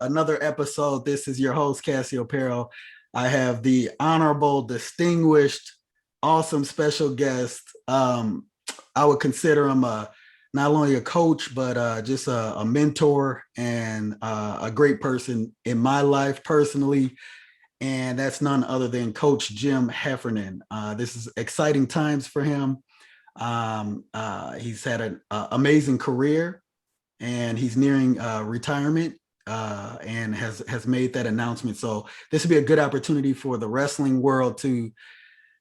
another episode. This is your host, Cassio Pero. I have the honorable, distinguished, awesome special guest. I would consider him not only a coach, but just a mentor and a great person in my life personally. And that's none other than Coach Jim Heffernan. This is exciting times for him. He's had an amazing career, and he's nearing retirement, and has made that announcement. So this would be a good opportunity for the wrestling world to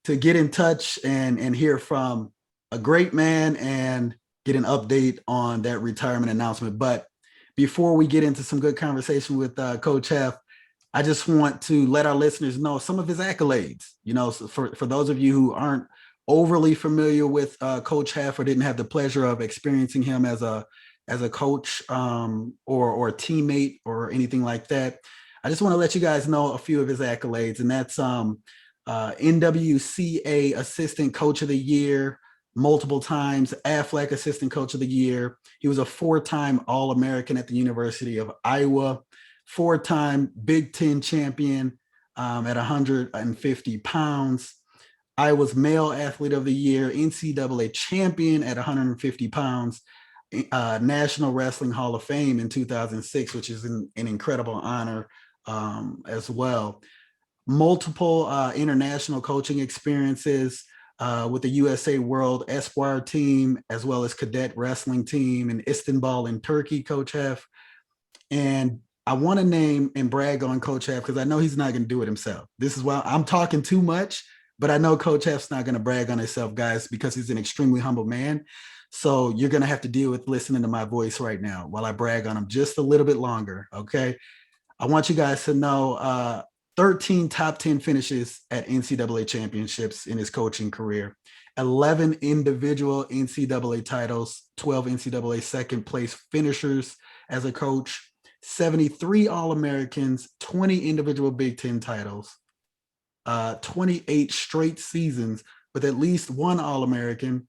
get in touch and hear from a great man and get an update on that retirement announcement. But before we get into some good conversation with Coach Hef, I just want to let our listeners know some of his accolades. You know, so for those of you who aren't overly familiar with Coach Hef or didn't have the pleasure of experiencing him as a coach or a teammate or anything like that, I just want to let you guys know a few of his accolades, and that's NWCA Assistant Coach of the Year multiple times, AFLAC Assistant Coach of the Year. He was a 4-time All-American at the University of Iowa, 4-time Big Ten champion at 150 pounds. Iowa's Male Athlete of the Year, NCAA champion at 150 pounds, National Wrestling Hall of Fame in 2006, which is an incredible honor as well. Multiple international coaching experiences with the USA World Espoir team, as well as cadet wrestling team in Istanbul in Turkey, Coach Hef. And I want to name and brag on Coach Hef because I know he's not going to do it himself. This is why I'm talking too much, but I know Coach Hef's not going to brag on himself, guys, because he's an extremely humble man. So you're going to have to deal with listening to my voice right now while I brag on him just a little bit longer, okay? I want you guys to know 13 top 10 finishes at NCAA championships in his coaching career, 11 individual NCAA titles, 12 NCAA second place finishers as a coach, 73 All-Americans, 20 individual Big Ten titles, 28 straight seasons with at least one All-American,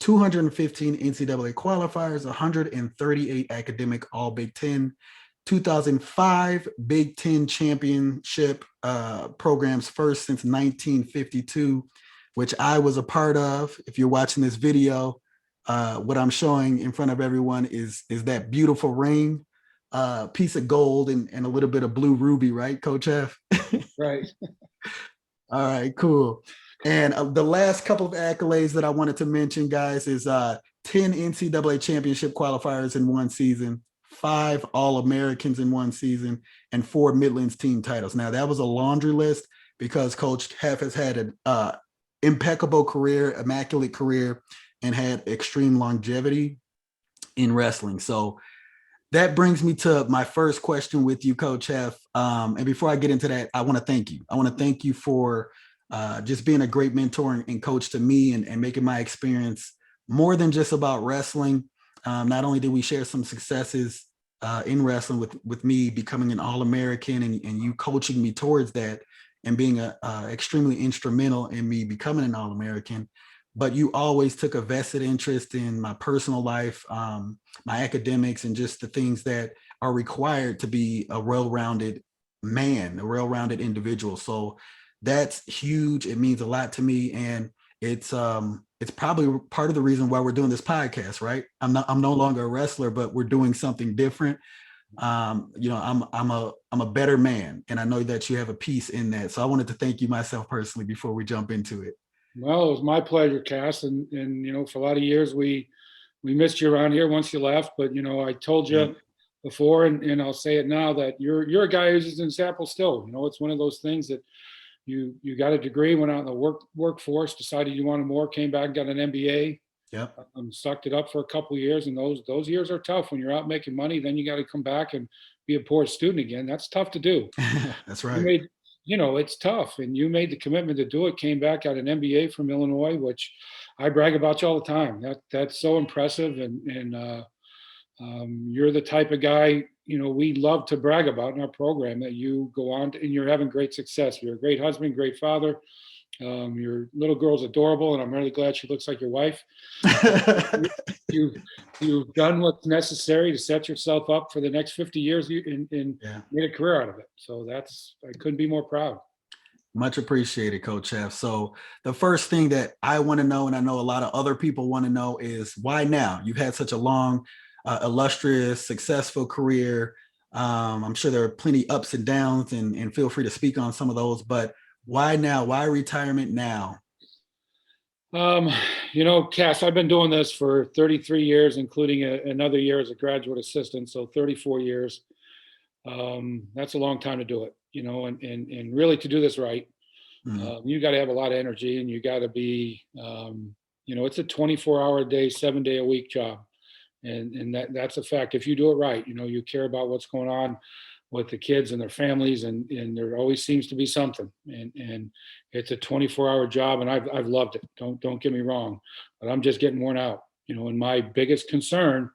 215 NCAA qualifiers, 138 academic All-Big Ten, 2005 Big Ten championship program's first since 1952, which I was a part of. If you're watching this video, what I'm showing in front of everyone is that beautiful ring, piece of gold and a little bit of blue ruby, right, Coach Hef? Right. All right, cool. And the last couple of accolades that I wanted to mention, guys, is 10 NCAA championship qualifiers in one season, 5 All-Americans in one season, and 4 Midlands team titles. Now, that was a laundry list because Coach Hef has had an impeccable career, immaculate career, and had extreme longevity in wrestling. So that brings me to my first question with you, Coach Hef. And before I get into that, I want to thank you. I want to thank you for just being a great mentor and coach to me and making my experience more than just about wrestling. Not only did we share some successes in wrestling with me becoming an All-American and you coaching me towards that and being extremely instrumental in me becoming an All-American, but you always took a vested interest in my personal life, my academics, and just the things that are required to be a well-rounded man, a well-rounded individual. So that's huge. It means a lot to me. And it's probably part of the reason why we're doing this podcast, right? I'm no longer a wrestler, but we're doing something different. You know, I'm a better man, and I know that you have a piece in that. So I wanted to thank you myself personally before we jump into it. Well, it was my pleasure, Cass. And you know, for a lot of years we missed you around here once you left. But you know, I told you before, and I'll say it now, that you're a guy who's an example still. You know, it's one of those things that you got a degree, went out in the workforce, decided you wanted more, came back, got an MBA. Yeah. Sucked it up for a couple of years, and those years are tough when you're out making money. Then you got to come back and be a poor student again. That's tough to do. That's You right. made, you know, it's tough, and you made the commitment to do it. Came back, got an MBA from Illinois, which I brag about you all the time. That's so impressive, and you're the type of guy, you know, we love to brag about in our program, that you go on to, and you're having great success. You're a great husband, great father, Your little girl's adorable, and I'm really glad she looks like your wife. You, you've done what's necessary to set yourself up for the next 50 years and Yeah. made a career out of it. So I couldn't be more proud. Much appreciated, Coach F. So the first thing that I want to know, and I know a lot of other people want to know, is why now? You've had such a long, illustrious, successful career. I'm sure there are plenty ups and downs, and feel free to speak on some of those. But why now? Why retirement now? Um, Cass, I've been doing this for 33 years, including another year as a graduate assistant, so 34 years. That's a long time to do it, and really to do this right. Mm, You got to have a lot of energy, and you got to be, it's a 24-hour a day, 7 day a week job. And that's a fact. If you do it right, you care about what's going on with the kids and their families, and there always seems to be something. And it's a 24-hour job, and I've loved it. Don't get me wrong, but I'm just getting worn out. And my biggest concern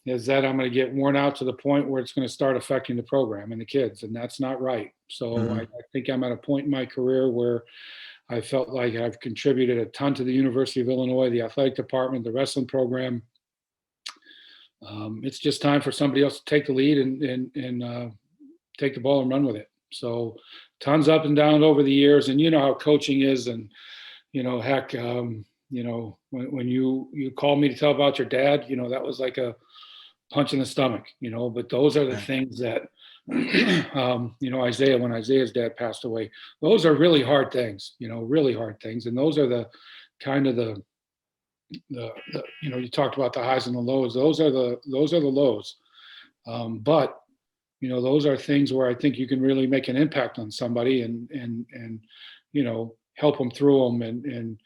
is that I'm going to get worn out to the point where it's going to start affecting the program and the kids, and that's not right. So I mhm, think I'm at a point in my career where I felt like I've contributed a ton to the University of Illinois, the athletic department, the wrestling program. It's just time for somebody else to take the lead and take the ball and run with it. So tons up and down over the years, and you know how coaching is, and heck, when you called me to tell about your dad, that was like a punch in the stomach, but those are the right. things that, Isaiah, when Isaiah's dad passed away, those are really hard things, really hard things. And those are the kind of the you talked about the highs and the lows. Those are the lows. But those are things where I think you can really make an impact on somebody and help them through them and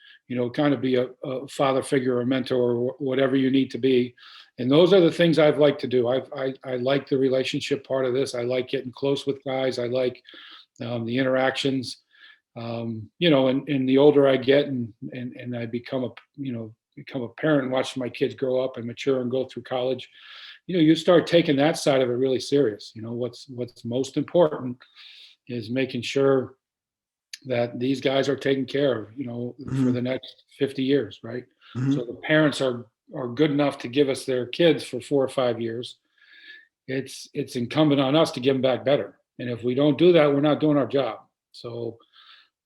kind of be a father figure or a mentor or whatever you need to be. And those are the things I've liked to do. I like the relationship part of this. I like getting close with guys. I like the interactions. And the older I get and I become a parent and watch my kids grow up and mature and go through college, you start taking that side of it really serious. What's most important is making sure that these guys are taken care of, for Mhm, the next 50 years, right? So mhm. the parents are good enough to give us their kids for 4 or 5 years. It's incumbent on us to give them back better. And if we don't do that, we're not doing our job. So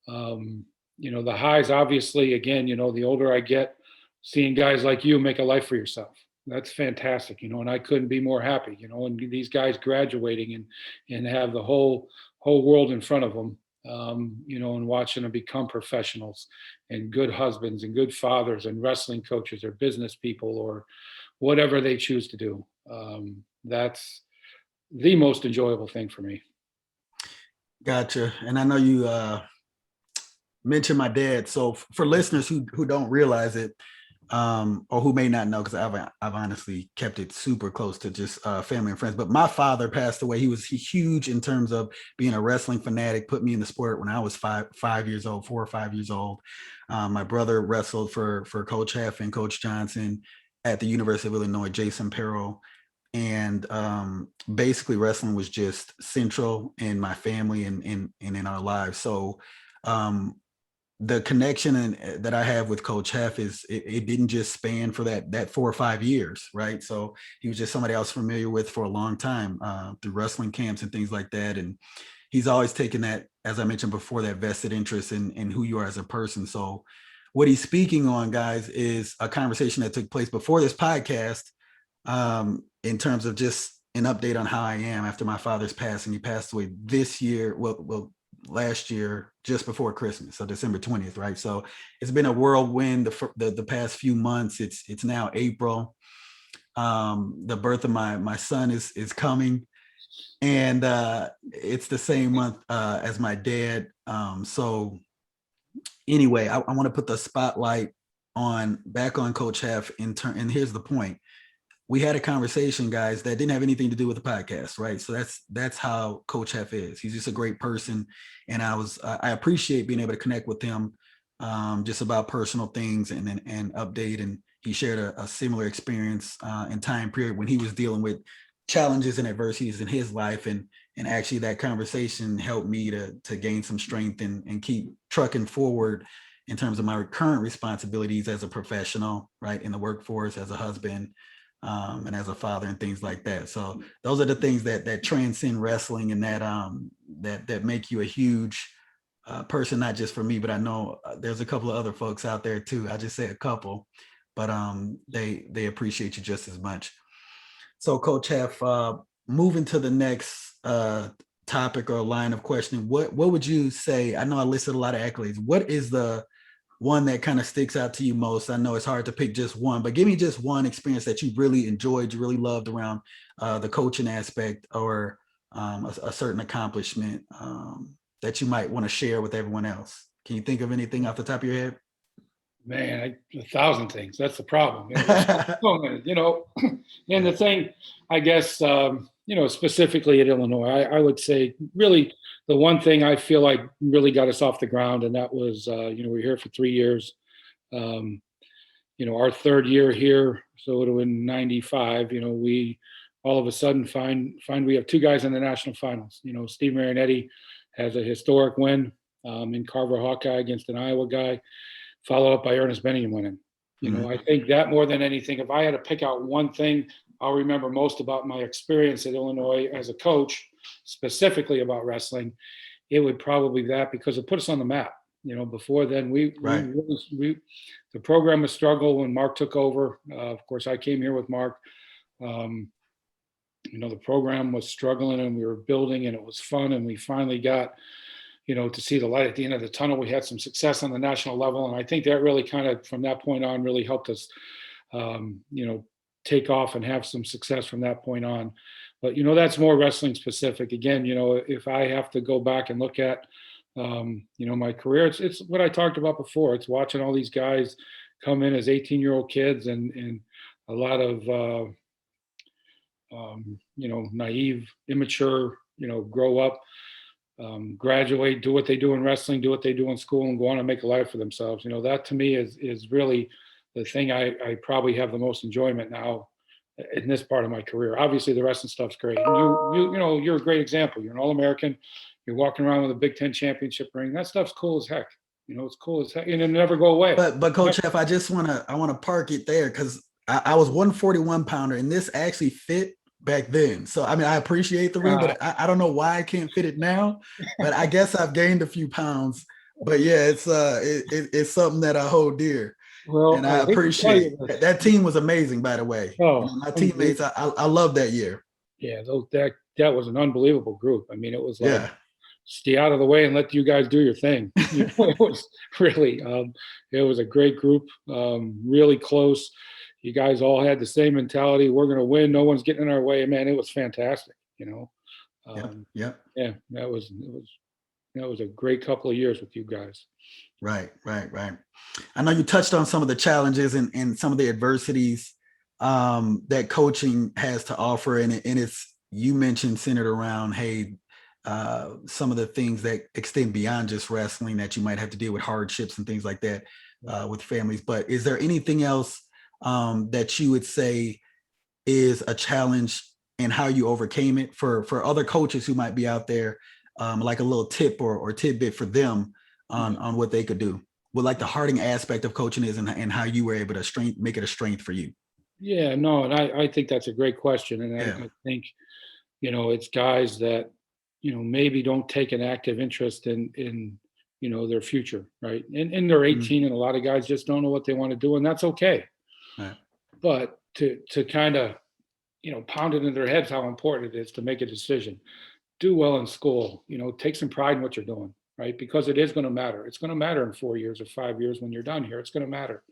the highs, obviously, again, the older I get, seeing guys like you make a life for yourself. That's fantastic, and I couldn't be more happy, and these guys graduating and have the whole world in front of them, and watching them become professionals and good husbands and good fathers and wrestling coaches or business people or whatever they choose to do. That's the most enjoyable thing for me. Gotcha. And I know you mentioned my dad. So for listeners who don't realize it, or who may not know, because I've honestly kept it super close to just family and friends. But my father passed away. He was huge in terms of being a wrestling fanatic. Put me in the sport when I was 5 years old, 4 or 5 years old. My brother wrestled for Coach Heff and Coach Johnson at the University of Illinois, Jason Perro. And basically, wrestling was just central in my family and in our lives. So um, the connection that I have with Coach Heff is it didn't just span for that 4 or 5 years, right? So he was just somebody I was familiar with for a long time through wrestling camps and things like that. And he's always taken that, as I mentioned before, that vested interest in who you are as a person. So what he's speaking on, guys, is a conversation that took place before this podcast, in terms of just an update on how I am after my father's passing. He passed away this year. Well, last year, just before Christmas, so December 20th, right? So it's been a whirlwind the past few months. It's now April. The birth of my son is coming, and it's the same month as my dad. So anyway, I want to put the spotlight on back on Coach Heff and here's the point. We had a conversation, guys, that didn't have anything to do with the podcast, right? So that's how Coach Heff is. He's just a great person, and I appreciate being able to connect with him, just about personal things and update. And he shared a similar experience and time period when he was dealing with challenges and adversities in his life, and actually that conversation helped me to gain some strength and keep trucking forward in terms of my current responsibilities as a professional, right, in the workforce, as a husband, and as a father, and things like that. So those are the things that transcend wrestling, and that make you a huge person, not just for me, but I know there's a couple of other folks out there too. I just say a couple, but they appreciate you just as much. So, Coach Heff, moving to the next topic or line of questioning, what would you say? I know I listed a lot of accolades. What is the one that kind of sticks out to you most? I know it's hard to pick just one, but give me just one experience that you really enjoyed, you really loved around the coaching aspect, or a certain accomplishment that you might want to share with everyone else. Can you think of anything off the top of your head? Man, a thousand things. That's the problem. And the thing, I guess, specifically at Illinois, I would say really the one thing I feel like really got us off the ground, and that was, we were here for 3 years. Um, our third year here, so it was in '95. We all of a sudden find we have two guys in the national finals. Steve Marinetti has a historic win in Carver Hawkeye against an Iowa guy, followed up by Ernest Benningham winning. I think that more than anything, if I had to pick out one thing I'll remember most about my experience at Illinois as a coach, specifically about wrestling, it would probably be that, because it put us on the map. Before then, Right. the program was struggle when Mark took over. Of course, I came here with Mark. Um, the program was struggling, and we were building, and it was fun, and we finally got to see the light at the end of the tunnel. We had some success on the national level, and I think that really kind of, from that point on, really helped us, take off and have some success from that point on. But that's more wrestling specific. Again, if I have to go back and look at, my career, it's what I talked about before. It's watching all these guys come in as 18-year-old kids, and a lot of naive, immature, grow up, graduate, do what they do in wrestling, do what they do in school, and go on and make a life for themselves. That to me is really the thing I probably have the most enjoyment now in this part of my career. Obviously, the wrestling stuff's great. And you're a great example. You're an All-American. You're walking around with a Big Ten championship ring. That stuff's cool as heck. It's cool as heck, and it'll never go away. But Coach F, I want to park it there, because I was 141 pounder, and this actually fit back then. So I mean, I appreciate the ring, but I don't know why I can't fit it now. But I guess I've gained a few pounds. But yeah, it's something that I hold dear. Well, And I appreciate it. That team was amazing, by the way. My teammates, I love that year. Yeah, that was an unbelievable group. I mean, it was like, Yeah. stay out of the way and let you guys do your thing. It was really, it was a great group, really close. You guys all had the same mentality. We're going to win. No one's getting in our way. Man, it was fantastic. Yeah. Yeah, that was a great couple of years with you guys. Right. I know you touched on some of the challenges and some of the adversities that coaching has to offer, and it's, you mentioned, centered around, hey, some of the things that extend beyond just wrestling, that you might have to deal with hardships and things like that with families. But is there anything else that you would say is a challenge, and how you overcame it for other coaches who might be out there, like a little tip or tidbit for them on what they could do? What, like, the harding aspect of coaching is, and how you were able to make it a strength for you? Yeah, no, and I think that's a great question. And I think, it's guys that, maybe don't take an active interest in their future, right? And they're 18, and a lot of guys just don't know what they want to do, and that's okay. Right. But to kind of, pound it into their heads how important it is to make a decision. Do well in school, take some pride in what you're doing, right? Because it is going to matter. It's going to matter in 4 years or 5 years when you're done here. It's going to matter.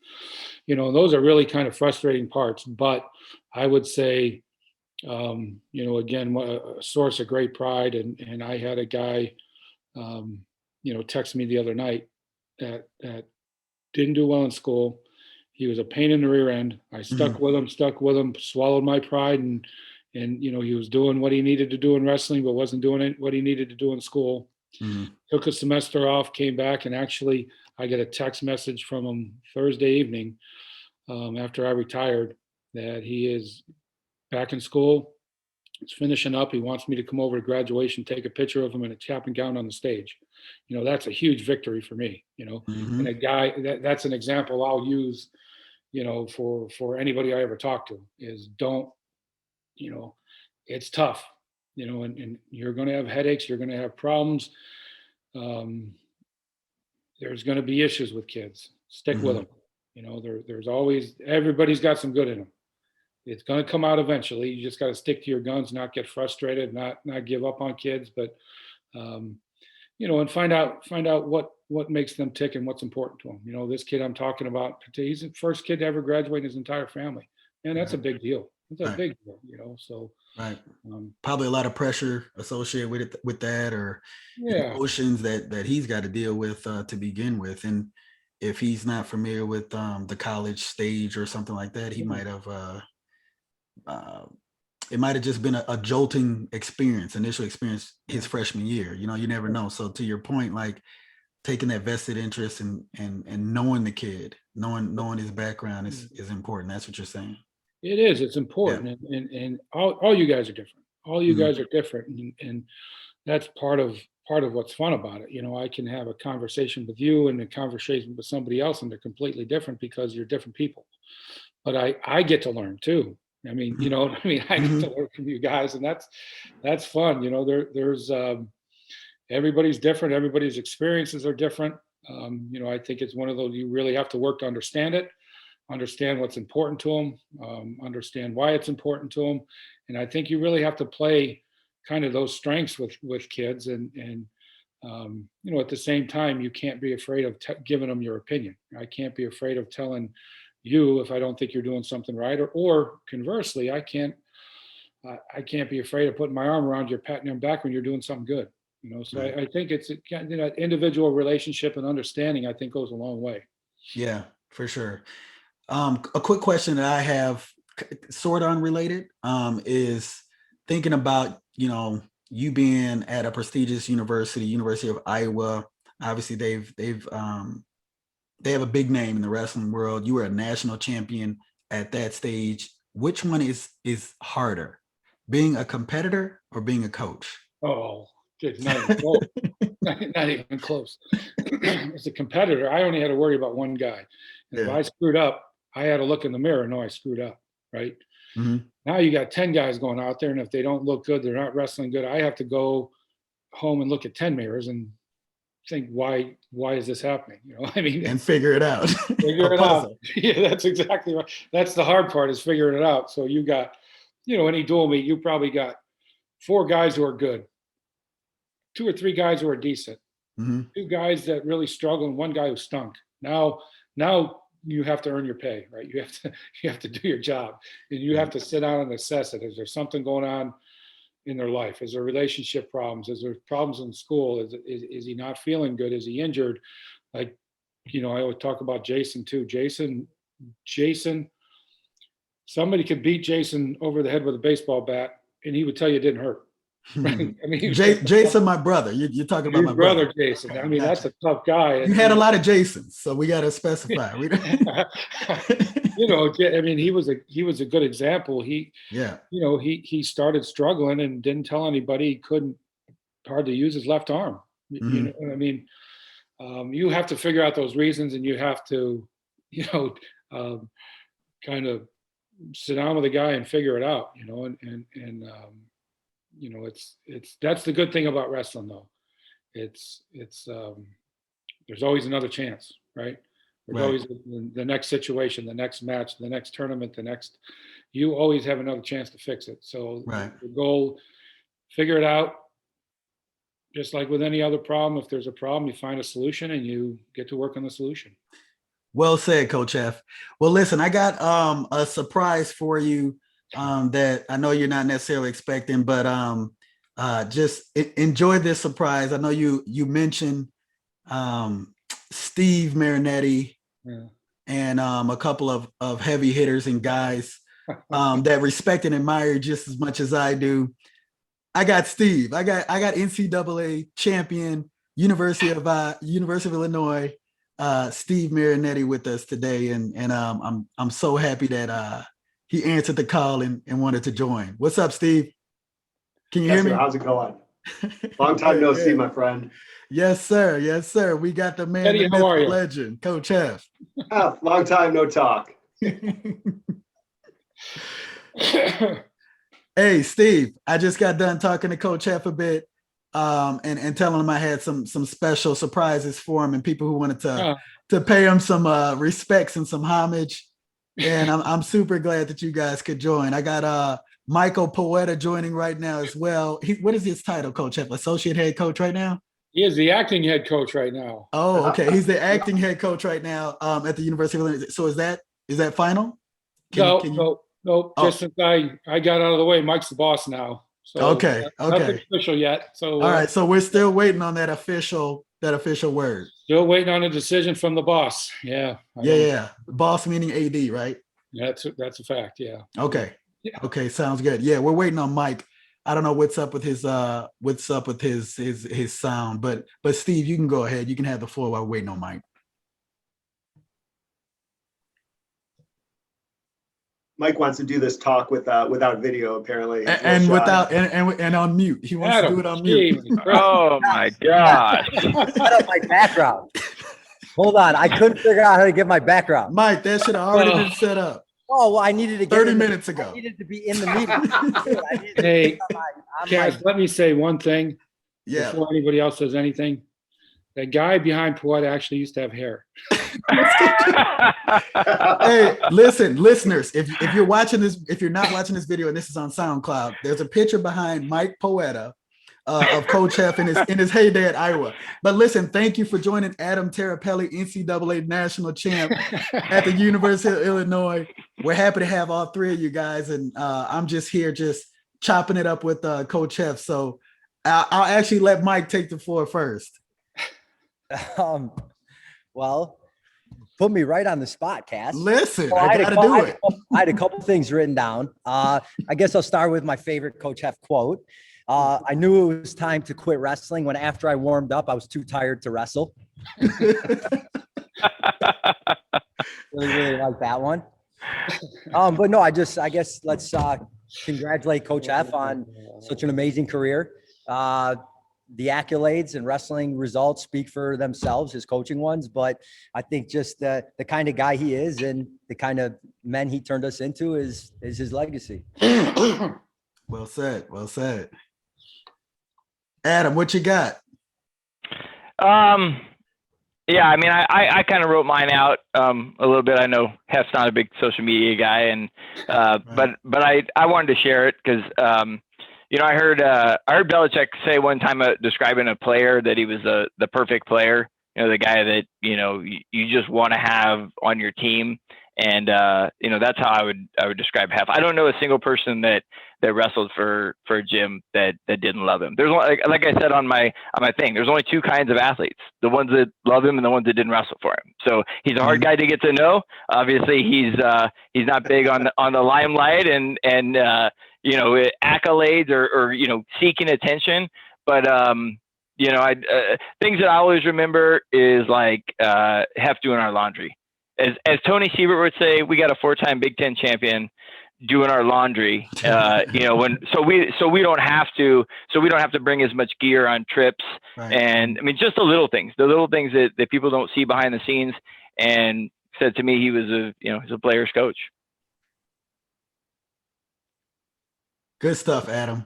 Those are really kind of frustrating parts. But I would say, again, a source of great pride. And I had a guy, text me the other night that didn't do well in school. He was a pain in the rear end. I stuck with him, swallowed my pride, and he was doing what he needed to do in wrestling, but wasn't doing what he needed to do in school. Took a semester off, came back, and actually I get a text message from him Thursday evening, after I retired, that he is back in school, He's finishing up. He wants me to come over to graduation, take a picture of him in a cap and gown on the stage. That's a huge victory for me, and a Mm-hmm. guy that's an example I'll use, for anybody I ever talk to is don't, you know, it's tough, and you're going to have headaches. You're going to have problems. Um, there's going to be issues with kids. Stick with Mm-hmm. them. There's always, everybody's got some good in them. It's going to come out eventually. You just got to stick to your guns, not get frustrated, not give up on kids, but um, and find out what makes them tick and what's important to them. This kid I'm talking about, he's the first kid to ever graduate in his entire family, and that's a Right. big deal. It's a Right. big deal. So Right. um, Probably a lot of pressure associated with that, or yeah. emotions that he's got to deal with to begin with. And if he's not familiar with the college stage or something like that, he might have uh, it might have just been a jolting initial experience his freshman year. You never know. So to your point, like taking that vested interest and knowing the kid, knowing his background is important. That's what you're saying. It is. It's Yeah. important, and all you guys are different. All you Mhm. guys are different, and that's part of what's fun about it. I can have a conversation with you and a conversation with somebody else, and they're completely different because you're different people. But I get to learn too. I mean, you know what I mean? I get to Mhm. learn from you guys, and that's fun. There's everybody's different. Everybody's experiences are different. I think it's one of those you really have to work to understand it, understand what's important to them, understand why it's important to them, and I think you really have to play kind of those strengths with kids, and at the same time, you can't be afraid of giving them your opinion. I can't be afraid of telling you if I don't think you're doing something right, or conversely, I can't be afraid of putting my arm around you, patting your back when you're doing something good. So Right. I think it's individual relationship and understanding. I think goes a long way. Yeah, for sure. A quick question that I have, sort of unrelated, is thinking about you being at a prestigious university, University of Iowa. Obviously, they have a big name in the wrestling world. You were a national champion at that stage. Which one is harder, being a competitor or being a coach? Oh, it's not even close. Not even close. As a competitor, I only had to worry about one guy. And if Yeah. I screwed up, I had to look in the mirror and know I screwed up. Right. Hmm. Now you got 10 guys going out there. And if they don't look good, they're not wrestling good. I have to go home and look at 10 mirrors and think, why is this happening? I mean, And figure it out. A figure it out. puzzle. Yeah, that's exactly right. That's the hard part, is figuring it out. So you got, any dual meet, you probably got four guys who are good, two or three guys who are decent, Hmm. two guys that really struggle, and one guy who stunk. Now you have to earn your pay, right? You have to do your job, and you have Right. to sit down and assess it. Is there something going on in their life? Is there relationship problems? Is there problems in school? Is he not feeling good? Is he injured? Like, I always talk about Jason too. Jason, somebody could beat Jason over the head with a baseball bat, and he would tell you it didn't hurt. Right? I mean, he was just a tough, Jason, my brother. You're talking about your my brother. brother Jason. I Okay, mean, got that's you. a tough guy, You and had a lot of Jasons, so we got to specify. I mean, he was a good example. Yeah. He started struggling and didn't tell anybody. He couldn't hardly use his left arm. Hmm. I mean, you have to figure out those reasons, and you have to, um, kind of sit down with the guy and figure it out. It's that's the good thing about wrestling, though. It's there's always another chance, right? There's Right. always the next situation, the next match, the next tournament, you always have another chance to fix it. So Right. the goal, figure it out. Just like with any other problem, if there's a problem, you find a solution and you get to work on the solution. Well said, Coach F. Well, listen, I got a surprise for you that I know you're not necessarily expecting, but just enjoy this surprise. I know you mentioned um, Steve Marinetti Yeah. and a couple of heavy hitters and guys that respect and admire just as much as I do. I got Steve. I got NCAA champion, University of Illinois, Steve Marinetti with us today, and I'm so happy that he answered the call and wanted to join. What's up, Steve? Can you Yes, hear sir. me? How's it going? Long time no see, my friend. Yes, sir. Yes, sir. We got the man, Eddie, the how myth, are the you? legend, Coach F. Long time no talk. Hey, Steve, I just got done talking to Coach F a bit, and telling him I had some special surprises for him and people who wanted to pay him some respects and some homage. And I'm super glad that you guys could join. I got Michael Poeta joining right now as well. What is his title, Coach F? Associate head coach right now? He is the acting head coach right now. Oh, okay. He's the acting head coach right now at the University of Illinois. So is that final? No. Oh. Just since I got out of the way, Mike's the boss now. So Okay. nothing official yet. So all right. So we're still waiting on that official word. still waiting on a decision from the boss. Yeah. Yeah. Boss meaning AD, right? That's a fact. Yeah. Okay. Yeah. Okay. Sounds good. Yeah, we're waiting on Mike. I don't know what's up with his his sound, but Steve, you can go ahead. You can have the floor while we're waiting on Mike. Mike wants to do this talk without video, apparently. And without and on mute. He wants to do it on mute. Oh my gosh. Set up my background. Hold on. I couldn't figure out how to get my background. Mike, that should have already been set up. Oh, well, I needed to get 30 minutes ago. I needed to be in the meeting. Hey, Cass, let me say one thing Yeah. before anybody else says anything. That guy behind Poeta actually used to have hair. Hey, listen, listeners, if you're watching this, if you're not watching this video and this is on SoundCloud, there's a picture behind Mike Poeta of Coach F in his heyday at Iowa. But listen, thank you for joining Adam Terapelli, NCAA national champ at the University of Illinois. We're happy to have all three of you guys, and I'm just here just chopping it up with Coach F. So I'll actually let Mike take the floor first. Well, put me right on the spot, Cass. Listen, So I gotta do it. I had a couple things written down. I guess I'll start with my favorite Coach F quote. I knew it was time to quit wrestling when after I warmed up, I was too tired to wrestle. Really like that one. But no, I guess let's congratulate Coach F on such an amazing career. The accolades and wrestling results speak for themselves, his coaching ones, but I think just the kind of guy he is and the kind of men he turned us into is his legacy. Well said. Well said. Adam, what you got? Yeah, I mean, I kind of wrote mine out a little bit. I know Hef's not a big social media guy, and but I wanted to share it because you know, I heard Belichick say one time describing a player that he was the perfect player. You know, the guy that you just want to have on your team, and you know, that's how I would describe Hef. I don't know a single person that wrestled for Jim that didn't love him. There's like I said on my thing. There's only two kinds of athletes: the ones that love him and the ones that didn't wrestle for him. So he's a hard guy to get to know. Obviously, he's not big on the limelight and you know, accolades or you know, seeking attention. But you know, things that I always remember is like Hef doing our laundry. As Tony Siebert would say, we got a 4-time Big Ten champion doing our laundry. You know, so we don't have to bring as much gear on trips. Right. And I mean, just the little things that people don't see behind the scenes. And said to me, he's a player's coach. Good stuff, Adam.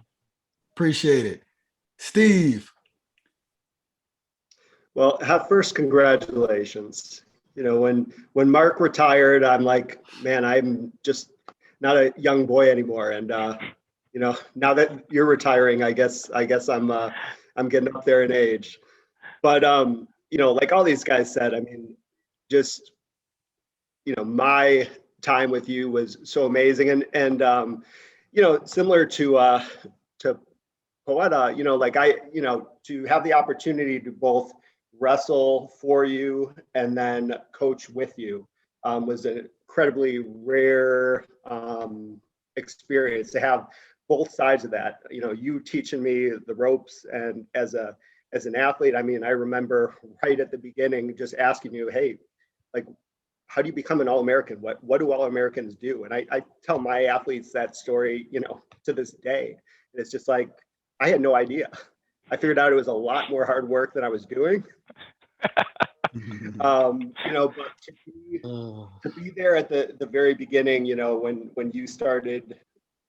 Appreciate it. Steve. Well, first, congratulations. You know, when Mark retired, I'm like, man, I'm just not a young boy anymore. And you know, now that you're retiring, I guess I'm getting up there in age. But you know, like all these guys said, I mean, just, you know, my time with you was so amazing, and you know, similar to Poeta, you know, like to have the opportunity to both wrestle for you and then coach with you was an incredibly rare experience to have both sides of that. You know, you teaching me the ropes, and as an athlete, I mean, I remember right at the beginning just asking you, hey, like, how do you become an All-American? What do All-Americans do? And I tell my athletes that story, you know, to this day. And it's just like, I had no idea. I figured out it was a lot more hard work than I was doing. But to be there at the very beginning, when you started,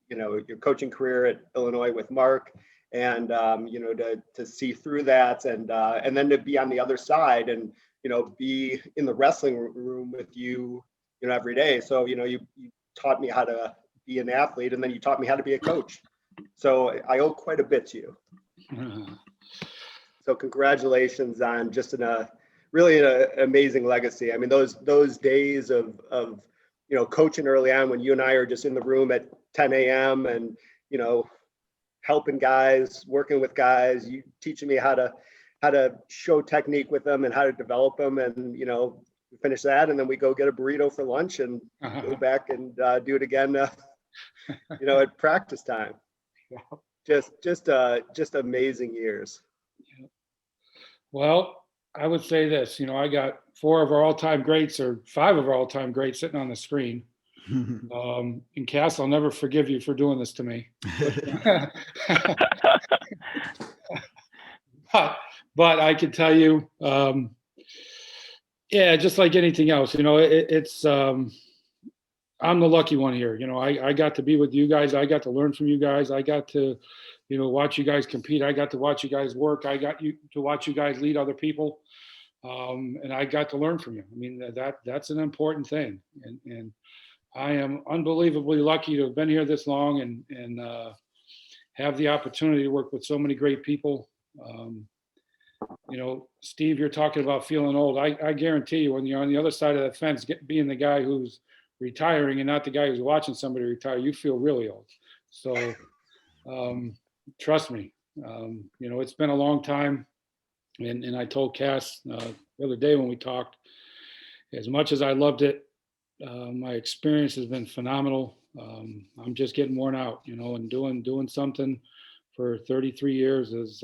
your coaching career at Illinois with Mark, and to see through that, and then to be on the other side, and be in the wrestling room with you, every day. So you taught me how to be an athlete, and then you taught me how to be a coach. So I owe quite a bit to you. So congratulations on just really an amazing legacy. I mean, those days of coaching early on, when you and I are just in the room at 10 a.m. and helping guys, working with guys, you teaching me how to show technique with them and how to develop them, and we finish that, and then we go get a burrito for lunch and go back and do it again at practice time. Just amazing years. Well, I would say this, I got 4 of our all-time greats, or 5 of our all-time greats, sitting on the screen. And Cass, I'll never forgive you for doing this to me. But I can tell you, just like anything else, it's I'm the lucky one here. I got to be with you guys. I got to learn from you guys. I got to, watch you guys compete. I got to watch you guys work. I got to watch you guys lead other people. And I got to learn from you. I mean, that's an important thing. And I am unbelievably lucky to have been here this long and have the opportunity to work with so many great people. Steve, you're talking about feeling old. I guarantee you, when you're on the other side of the fence, being the guy who's retiring and not the guy who's watching somebody retire, you feel really old. So trust me, it's been a long time. And I told Cass the other day when we talked, as much as I loved it, my experience has been phenomenal. I'm just getting worn out, and doing something for 33 years is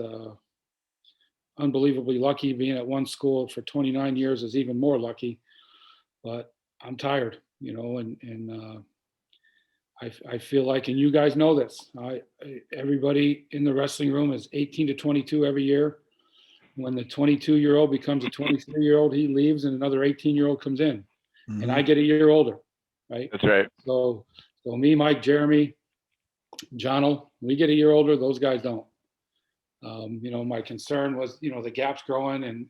unbelievably lucky. Being at one school for 29 years is even more lucky. But I'm tired, and I feel like, and you guys know this, everybody in the wrestling room is 18 to 22 every year. When the 22-year-old becomes a 23-year-old, he leaves and another 18-year-old comes in. Mm-hmm. And I get a year older, right? That's right. So me, Mike, Jeremy, John'll, we get a year older. Those guys don't. My concern was, the gaps growing and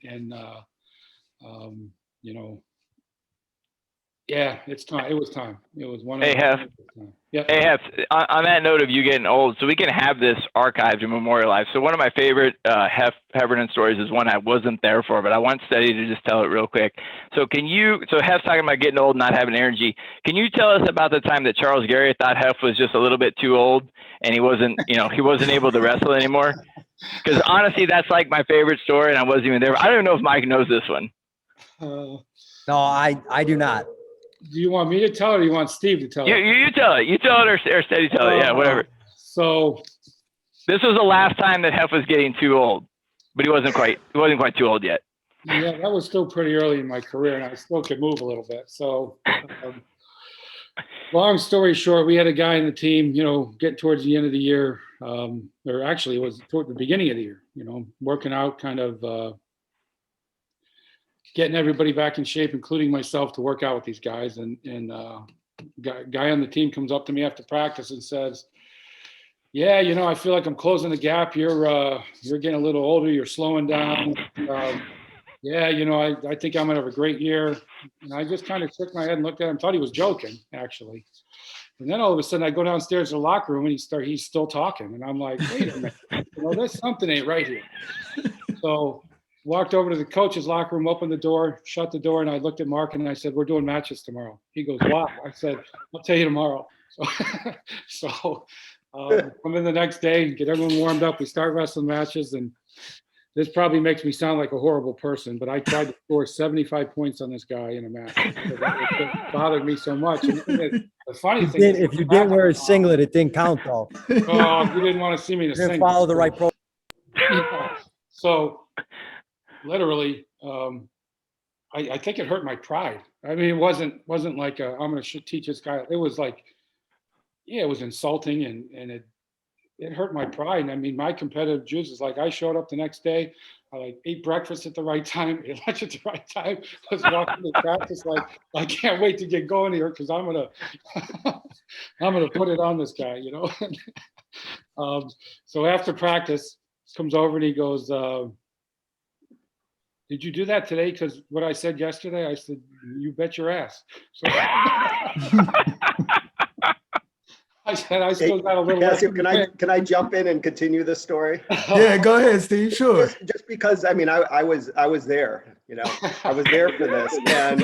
it's time. It was time. It was one of Hey, Hef. Yeah. Hey, Hef, on that note of you getting old, so we can have this archived and memorialized. So one of my favorite Heffernan stories is one I wasn't there for, but I want Steady to just tell it real quick. So Hef's talking about getting old and not having energy. Can you tell us about the time that Charles Gary thought Hef was just a little bit too old and he wasn't able to wrestle anymore? Because honestly, that's like my favorite story, and I wasn't even there. I don't even know if Mike knows this one. No, I do not. Do you want me to tell it, or do you want Steve to tell it? You tell it. You tell it, or Steady tell it. Yeah, whatever. So this was the last time that Hef was getting too old, but he wasn't quite too old yet. Yeah, that was still pretty early in my career, and I still could move a little bit. So long story short, we had a guy in the team, getting towards the end of the year, or actually it was toward the beginning of the year, working out, kind of getting everybody back in shape, including myself, to work out with these guys. And guy on the team comes up to me after practice and says, "Yeah, I feel like I'm closing the gap. You're getting a little older. You're slowing down. I think I'm gonna have a great year." And I just kind of shook my head and looked at him. Thought he was joking, actually. And then all of a sudden, I go downstairs to the locker room and he's still talking, and I'm like, "Wait a minute, there's something ain't right here." So walked over to the coach's locker room, opened the door, shut the door, and I looked at Mark and I said, "We're doing matches tomorrow." He goes, "Wow." I said, "I'll tell you tomorrow." So come in the next day, get everyone warmed up. We start wrestling matches, and this probably makes me sound like a horrible person, but I tried to score 75 points on this guy in a match. It bothered me so much. And the funny thing is, if you didn't wear a singlet, it didn't count, though. Oh, you didn't want to see me in a singlet. Follow the right pro. So literally, I think it hurt my pride. I mean, it wasn't like I'm going to teach this guy. It was like, it was insulting, and it hurt my pride. I mean, my competitive juice is like, I showed up the next day. I like ate breakfast at the right time, ate lunch at the right time. Was walking to practice like, I can't wait to get going here because I'm gonna put it on this guy, you know. So after practice, comes over and he goes, "Did you do that today? Because what I said yesterday," I said, "You bet your ass." So I said, "I still got a little." Cassie, can I jump in and continue this story? Yeah, go ahead, Steve. Sure. Just because, I mean, I was there, you know, I was there for this, and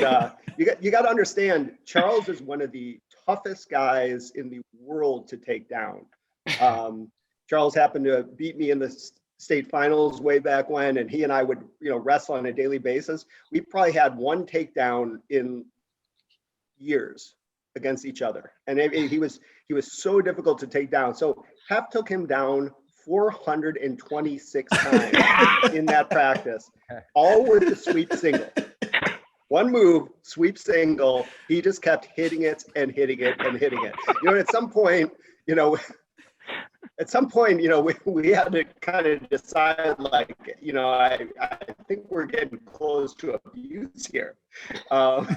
you got to understand, Charles is one of the toughest guys in the world to take down. Charles happened to beat me in the state finals way back when, and he and I would, you know, wrestle on a daily basis. We probably had one takedown in years against each other, and he was so difficult to take down. So Hef took him down 426 times in that practice, all with the sweep single. One move, sweep single. He just kept hitting it and hitting it and hitting it. You know, at some point, you know, we had to kind of decide, like, you know, I think we're getting close to abuse here.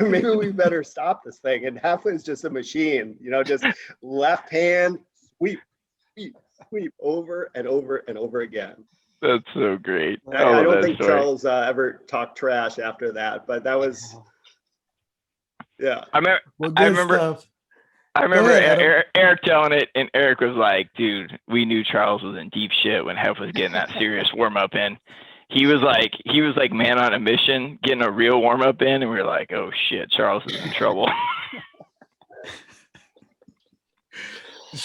Maybe we better stop this thing. And Hef was just a machine, you know, just left hand, sweep, sweep, sweep, over and over and over again. That's so great. I don't think Charles ever talked trash after that, but that was, yeah. I remember Eric telling it, and Eric was like, "Dude, we knew Charles was in deep shit when Hef was getting that serious warm up in." He was like man on a mission, getting a real warm up in, and we were like, "Oh shit, Charles is in trouble."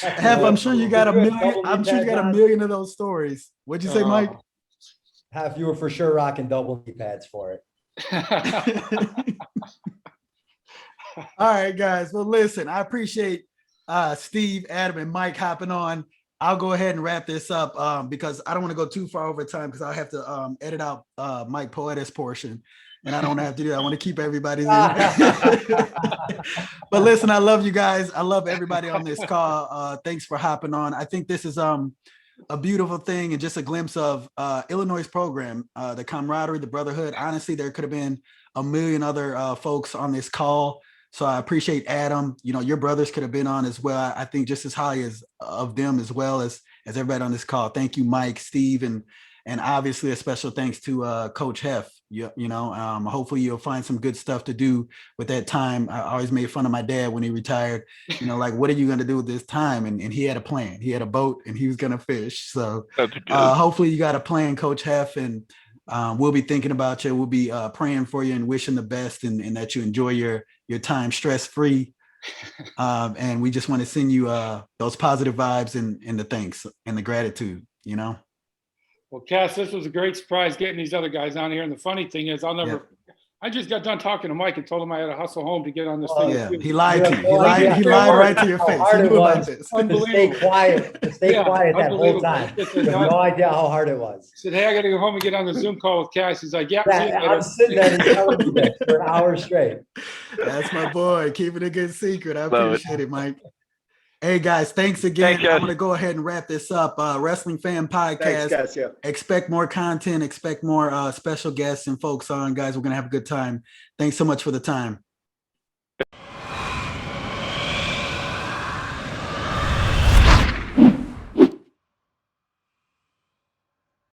Hef, I'm sure you got a million. I'm sure you got a million of those stories. What'd you say, Mike? Hef, you were for sure rocking double knee pads for it. All right, guys. Well, listen, I appreciate Steve, Adam, and Mike hopping on. I'll go ahead and wrap this up because I don't want to go too far over time because I'll have to edit out Mike Poetis portion, and I don't have to do that. I want to keep everybody's. But listen, I love you guys. I love everybody on this call. Thanks for hopping on. I think this is a beautiful thing and just a glimpse of Illinois' program, the camaraderie, the brotherhood. Honestly, there could have been a million other folks on this call. So I appreciate Adam. You know, your brothers could have been on as well. I think just as high as of them as well as everybody on this call. Thank you, Mike, Steve, and obviously a special thanks to Coach Hef. Hopefully you'll find some good stuff to do with that time. I always made fun of my dad when he retired. You know, like, what are you going to do with this time? And he had a plan. He had a boat and he was going to fish. So hopefully you got a plan, Coach Hef, and we'll be thinking about you. We'll be praying for you and wishing the best and that you enjoy your time stress-free. And we just want to send you those positive vibes and the thanks and the gratitude, you know? Well, Cass, this was a great surprise getting these other guys on here. And the funny thing is, I just got done talking to Mike and told him I had to hustle home to get on this thing. Yeah, he lied to you. He lied right to your face. He knew about this. To stay quiet that whole time. You have no idea how hard it was. He said, "Hey, I got to go home and get on the Zoom call with Cass." He's like, "Yeah, I'm sitting there and telling you this for an hour straight." That's my boy. Keeping a good secret. I appreciate it, Mike. Hey guys, thanks again. I'm going to go ahead and wrap this up. Wrestling Fan Podcast. Thanks, guys, Expect more content, expect more special guests and folks on, guys. We're going to have a good time. Thanks so much for the time.